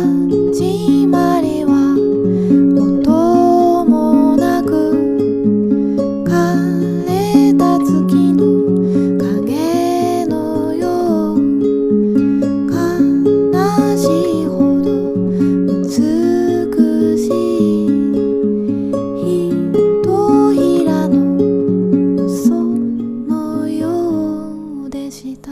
始まりは音もなく枯れた月の影のよう悲しいほど美しいひとひらの嘘のようでした。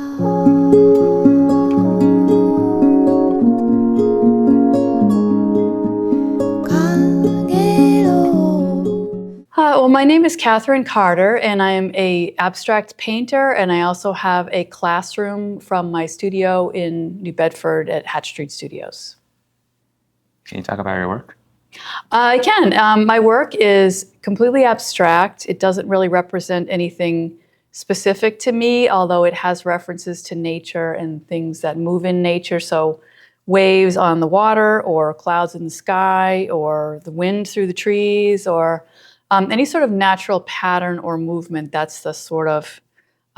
Hi, well, my name is Catherine Carter, and I am an abstract painter, and I also have a classroom from my studio in New Bedford at Hatch Street Studios. Can you talk about your work? I can. My work is completely abstract. It doesn't really represent anything specific to me, although it has references to nature and things that move in nature. So waves on the water, or clouds in the sky, or the wind through the trees, or any sort of natural pattern or movement. That's the sort of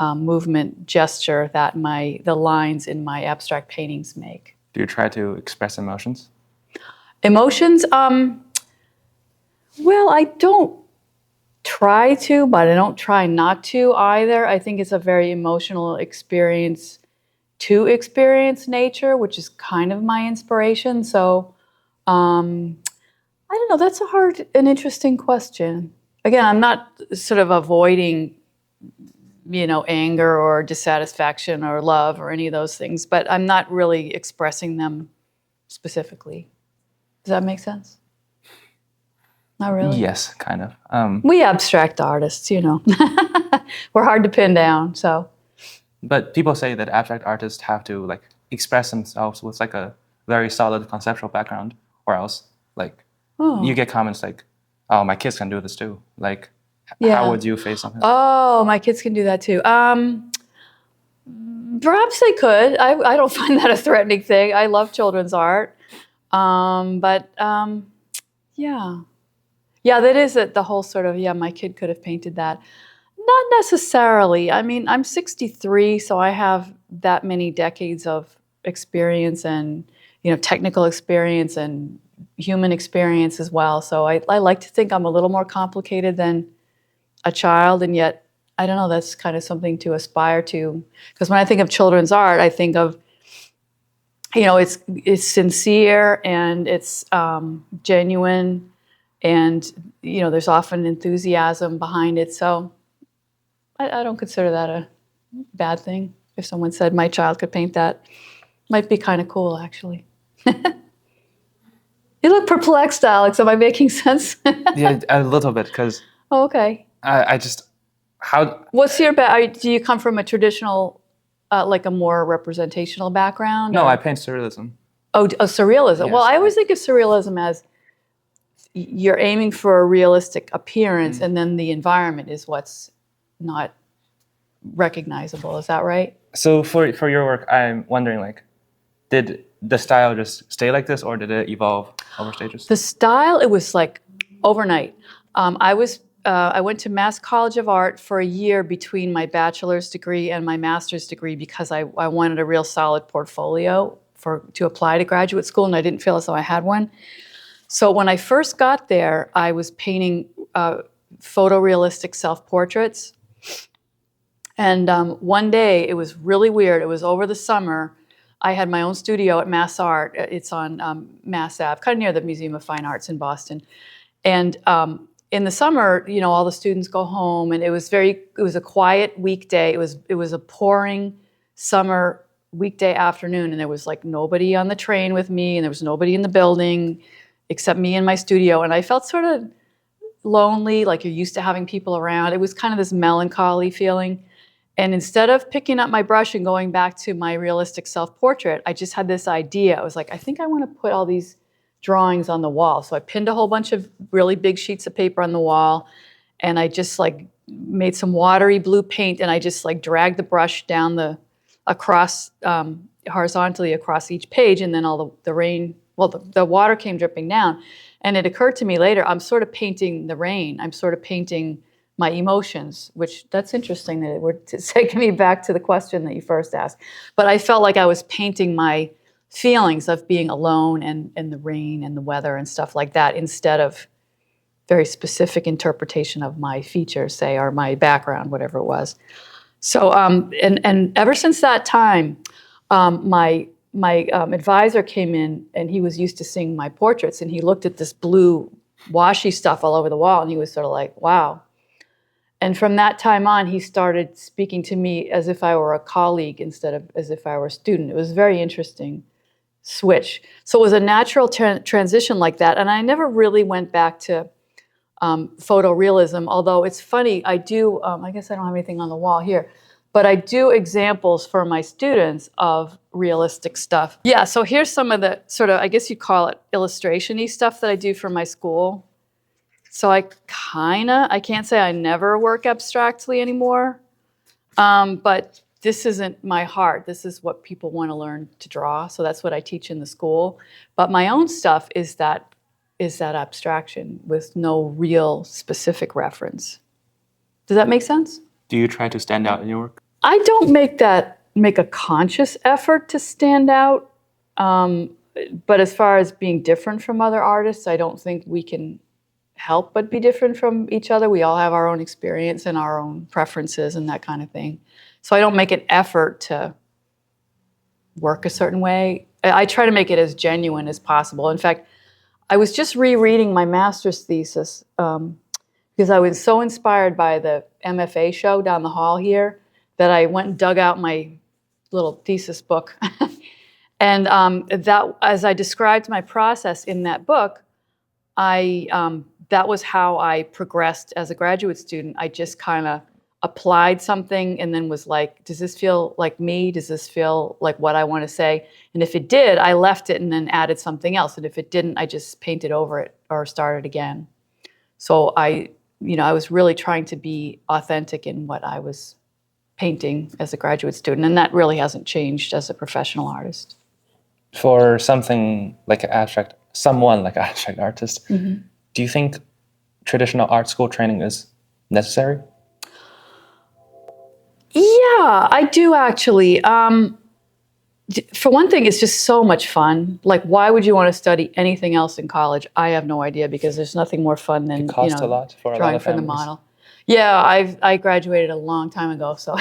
movement gesture that the lines in my abstract paintings make. Do you try to express emotions? Emotions? Well, I don't try to, but I don't try not to either. I think it's a very emotional experience to experience nature, which is kind of my inspiration. So, I don't know, that's an interesting question. Again, I'm not sort of avoiding, anger or dissatisfaction or love or any of those things, but I'm not really expressing them specifically. Does that make sense? Not really? Yes, kind of. We abstract artists, We're hard to pin down, so. But people say that abstract artists have to express themselves with a very solid conceptual background, or else you get comments like, "Oh, my kids can do this too." How would you face something? Oh, my kids can do that too. Perhaps they could. I don't find that a threatening thing. I love children's art, yeah, that is the whole sort of my kid could have painted that. Not necessarily. I mean, I'm 63, so I have that many decades of experience and technical experience and human experience as well. So I like to think I'm a little more complicated than a child, and yet, I don't know, that's kind of something to aspire to. Because when I think of children's art, I think of, it's sincere and it's genuine, and, there's often enthusiasm behind it. So I don't consider that a bad thing. If someone said my child could paint that, might be kind of cool, actually. You look perplexed, Alex. Am I making sense? Yeah, a little bit, because Oh, okay. What's your do you come from a traditional, a more representational background? No, or? I paint surrealism. Oh, surrealism. Yes. Well, I always think of surrealism as you're aiming for a realistic appearance, and then the environment is what's not recognizable. Is that right? So for your work, I'm wondering, did the style just stay like this, or did it evolve over stages? The style, it was overnight. I went to Mass College of Art for a year between my bachelor's degree and my master's degree because I wanted a real solid portfolio to apply to graduate school, and I didn't feel as though I had one. So when I first got there, I was painting photorealistic self-portraits. And one day, it was really weird. It was over the summer. I had my own studio at Mass Art. It's on Mass Ave, kind of near the Museum of Fine Arts in Boston. And in the summer, all the students go home, and it was a quiet weekday. It was a pouring summer weekday afternoon, and there was nobody on the train with me, and there was nobody in the building except me and my studio. And I felt sort of lonely, like you're used to having people around. It was kind of this melancholy feeling. And instead of picking up my brush and going back to my realistic self-portrait, I just had this idea. I was like, I think I want to put all these drawings on the wall. So I pinned a whole bunch of really big sheets of paper on the wall, and I just made some watery blue paint, and I just dragged the brush down across horizontally across each page, and then all the rain, the water came dripping down. And it occurred to me later, I'm sort of painting the rain. I'm sort of painting my emotions, which that's interesting that it would take me back to the question that you first asked. But I felt like I was painting my feelings of being alone and the rain and the weather and stuff like that, instead of very specific interpretation of my features, say, or my background, whatever it was. So, and ever since that time, my advisor came in, and he was used to seeing my portraits, and he looked at this blue washy stuff all over the wall, and he was sort of like, wow. And from that time on, he started speaking to me as if I were a colleague instead of as if I were a student. It was a very interesting switch. So it was a natural transition like that, and I never really went back to photorealism, although it's funny, I do, I guess I don't have anything on the wall here, but I do examples for my students of realistic stuff. Yeah, so here's some of the sort of, I guess you'd call it illustration-y stuff that I do for my school. So I can't say I never work abstractly anymore, but this isn't my heart. This is what people want to learn to draw, so that's what I teach in the school. But my own stuff is that abstraction with no real specific reference. Does that make sense? Do you try to stand out in your work? I don't make a conscious effort to stand out. But as far as being different from other artists, I don't think we can help but be different from each other. We all have our own experience and our own preferences and that kind of thing. So I don't make an effort to work a certain way. I try to make it as genuine as possible. In fact, I was just rereading my master's thesis because I was so inspired by the MFA show down the hall here that I went and dug out my little thesis book. And that, as I described my process in that book, that was how I progressed as a graduate student. I just kind of applied something and then was like, does this feel like me? Does this feel like what I want to say? And if it did, I left it and then added something else. And if it didn't, I just painted over it or started again. So I was really trying to be authentic in what I was painting as a graduate student. And that really hasn't changed as a professional artist. For someone like an abstract artist, mm-hmm. Do you think traditional art school training is necessary? Yeah, I do actually. For one thing, it's just so much fun. Like, why would you want to study anything else in college? I have no idea, because there's nothing more fun than it costs a lot for a lot of drawing from the model. Yeah, I graduated a long time ago, so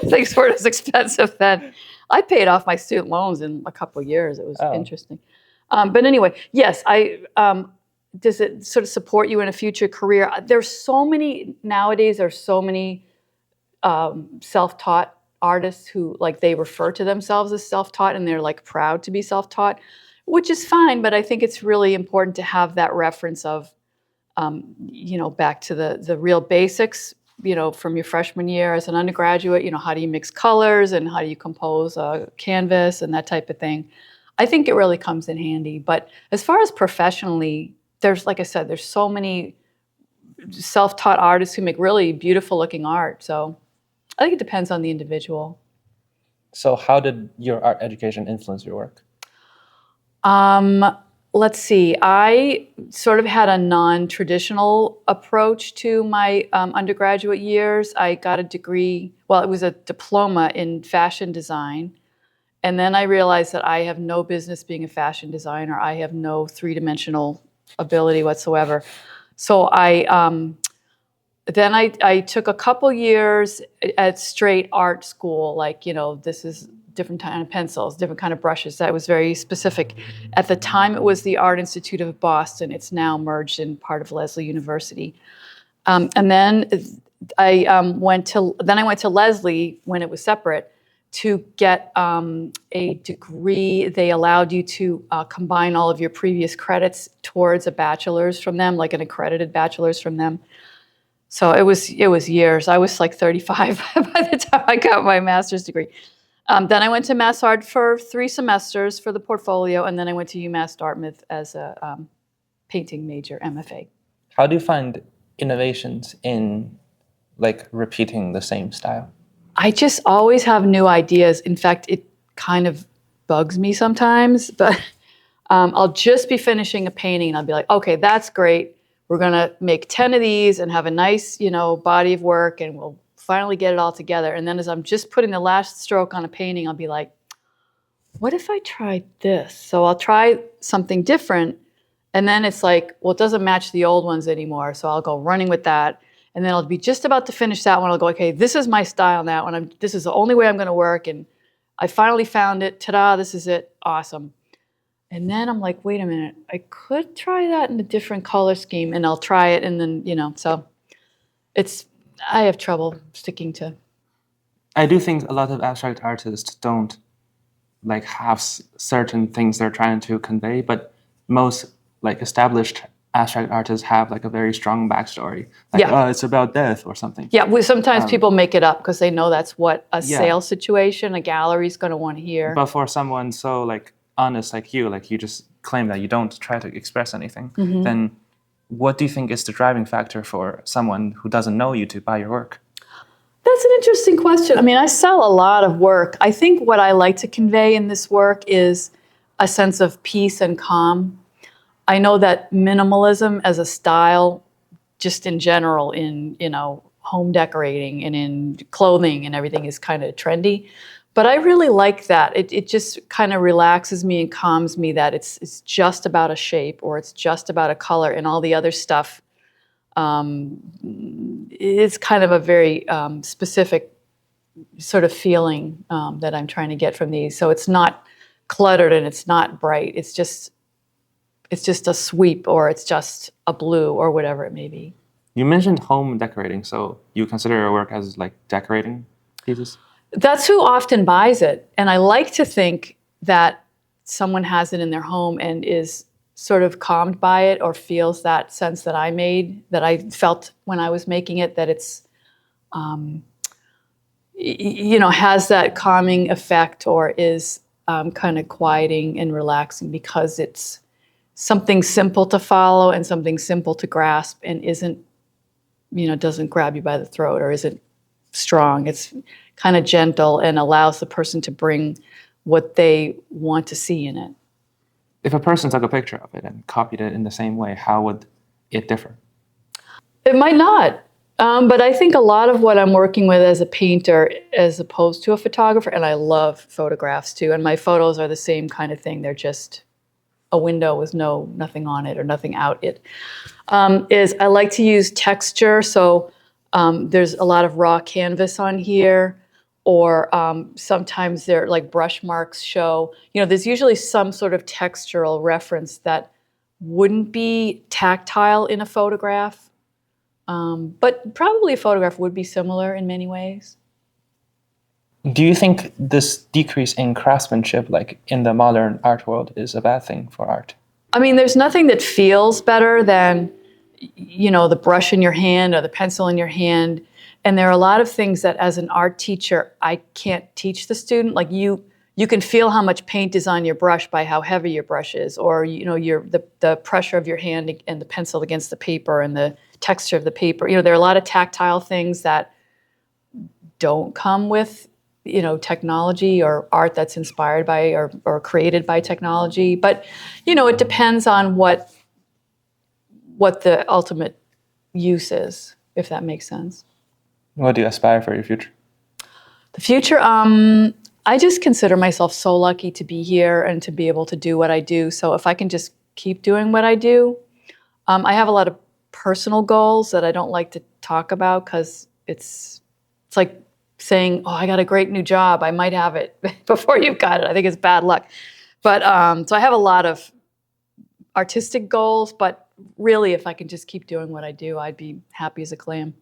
things weren't as expensive then. I paid off my student loans in a couple of years. It was interesting. But anyway, yes, does it sort of support you in a future career? There's so many self-taught artists who, like, they refer to themselves as self-taught and they're like proud to be self-taught, which is fine, but I think it's really important to have that reference of, back to the real basics, from your freshman year as an undergraduate, how do you mix colors and how do you compose a canvas and that type of thing. I think it really comes in handy. But as far as professionally, like I said, there's so many self-taught artists who make really beautiful looking art. So I think it depends on the individual. So how did your art education influence your work? Let's see. I sort of had a non-traditional approach to my undergraduate years. I got a degree, it was a diploma in fashion design. And then I realized that I have no business being a fashion designer. I have no three-dimensional ability whatsoever. So then I took a couple years at straight art school, like, this is different kind of pencils, different kind of brushes. That was very specific. At the time, it was the Art Institute of Boston. It's now merged in part of Lesley University. And then I went to Lesley when it was separate to get a degree. They allowed you to combine all of your previous credits towards a bachelor's from them, like an accredited bachelor's from them. So it was years. I was like 35 by the time I got my master's degree. Then I went to Mass Art for 3 semesters for the portfolio, and then I went to UMass Dartmouth as a painting major, MFA. How do you find innovations in, like, repeating the same style? I just always have new ideas. In fact, it kind of bugs me sometimes, but I'll just be finishing a painting and I'll be like, okay, that's great. We're going to make 10 of these and have a nice, body of work, and we'll finally get it all together. And then as I'm just putting the last stroke on a painting, I'll be like, what if I tried this? So I'll try something different, and then it's like, well, it doesn't match the old ones anymore, so I'll go running with that. And then I'll be just about to finish that one. I'll go, okay, this is my style now, and this is the only way I'm going to work. And I finally found it. Ta-da! This is it. Awesome. And then I'm like, wait a minute, I could try that in a different color scheme, and I'll try it, and then so I have trouble sticking to. I do think a lot of abstract artists don't like have certain things they're trying to convey, but most like established abstract artists have like a very strong backstory. Like, Yeah. oh, it's about death or something. Yeah, sometimes people make it up because they know that's what a sales situation, a gallery's going to want to hear. But for someone so like honest like you just claim that you don't try to express anything, then what do you think is the driving factor for someone who doesn't know you to buy your work? That's an interesting question. I mean, I sell a lot of work. I think what I like to convey in this work is a sense of peace and calm. I know that minimalism as a style, just in general, in home decorating and in clothing and everything, is kind of trendy. But I really like that. It just kind of relaxes me and calms me that it's just about a shape or it's just about a color, and all the other stuff is kind of a very specific sort of feeling that I'm trying to get from these. So it's not cluttered and it's not bright. It's just a sweep, or it's just a blue, or whatever it may be. You mentioned home decorating, so you consider your work as like decorating pieces? That's who often buys it. And I like to think that someone has it in their home and is sort of calmed by it, or feels that sense that I felt when I was making it, that it's, has that calming effect, or is kind of quieting and relaxing because it's something simple to follow and something simple to grasp, and doesn't grab you by the throat or isn't strong. It's kind of gentle and allows the person to bring what they want to see in it. If a person took a picture of it and copied it in the same way, how would it differ? It might not. But I think a lot of what I'm working with as a painter, as opposed to a photographer, and I love photographs too, and my photos are the same kind of thing. They're just a window with nothing on it or nothing out it, is I like to use texture. So there's a lot of raw canvas on here, or sometimes they're like brush marks show. There's usually some sort of textural reference that wouldn't be tactile in a photograph, but probably a photograph would be similar in many ways. Do you think this decrease in craftsmanship, like in the modern art world, is a bad thing for art? I mean, there's nothing that feels better than, the brush in your hand or the pencil in your hand. And there are a lot of things that as an art teacher, I can't teach the student. Like you can feel how much paint is on your brush by how heavy your brush is, or, the pressure of your hand and the pencil against the paper and the texture of the paper. There are a lot of tactile things that don't come with technology or art that's inspired by or created by technology. But, it depends on what the ultimate use is, if that makes sense. What do you aspire for your future? The future, I just consider myself so lucky to be here and to be able to do what I do. So if I can just keep doing what I do, I have a lot of personal goals that I don't like to talk about because it's like saying, oh, I got a great new job. I might have it before you've got it. I think it's bad luck. But so I have a lot of artistic goals, but really if I can just keep doing what I do, I'd be happy as a clam.